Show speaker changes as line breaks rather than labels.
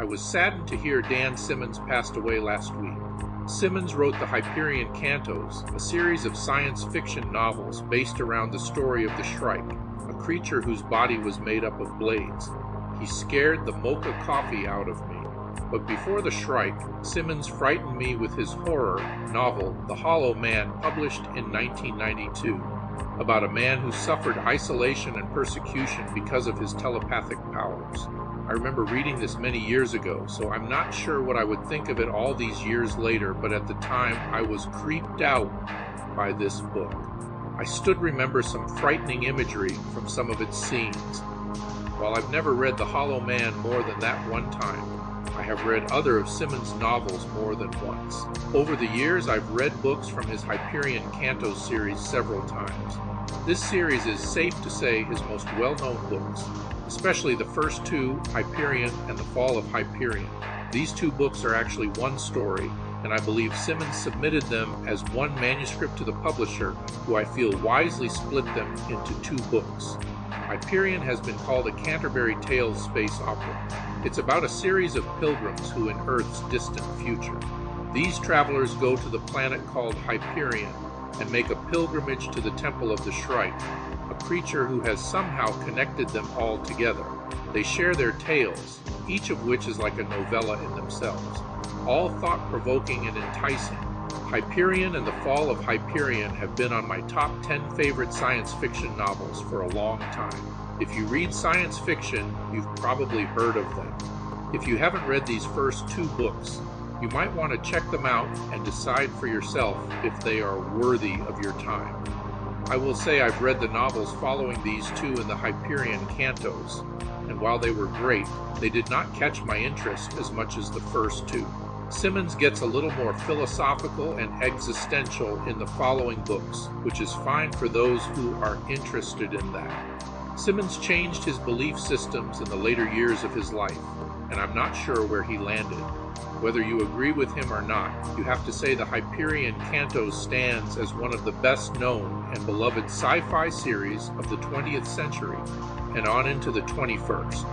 was saddened to hear Dan Simmons passed away last week. Simmons wrote the Hyperion Cantos, a series of science fiction novels based around the story of the Shrike, a creature whose body was made up of blades. He scared the mocha coffee out of me. But before the Shrike, Simmons frightened me with his horror novel, The Hollow Man, published in 1992, about a man who suffered isolation and persecution because of his telepathic powers. I remember reading this many years ago, so I'm not sure what I would think of it all these years later, but at the time I was creeped out by this book. I remember some frightening imagery from some of its scenes. While I've never read The Hollow Man more than that one time, I have read other of Simmons' novels more than once. Over the years, I've read books from his Hyperion Cantos series several times. This series is safe to say his most well-known books, especially the first two, Hyperion and The Fall of Hyperion. These two books are actually one story, and I believe Simmons submitted them as one manuscript to the publisher, who I feel wisely split them into two books. Hyperion has been called a Canterbury Tales space opera. It's about a series of pilgrims who in Earth's distant future. These travelers go to the planet called Hyperion and make a pilgrimage to the temple of the Shrike, a creature who has somehow connected them all together. They share their tales, each of which is like a novella in themselves, all thought-provoking and enticing. Hyperion and The Fall of Hyperion have been on my top 10 favorite science fiction novels for a long time. If you read science fiction, you've probably heard of them. If you haven't read these first two books, you might want to check them out and decide for yourself if they are worthy of your time. I will say I've read the novels following these two in the Hyperion Cantos, and while they were great, they did not catch my interest as much as the first two. Simmons gets a little more philosophical and existential in the following books, which is fine for those who are interested in that. Simmons changed his belief systems in the later years of his life, and I'm not sure where he landed. Whether you agree with him or not, you have to say the Hyperion Cantos stands as one of the best known and beloved sci-fi series of the 20th century and on into the 21st.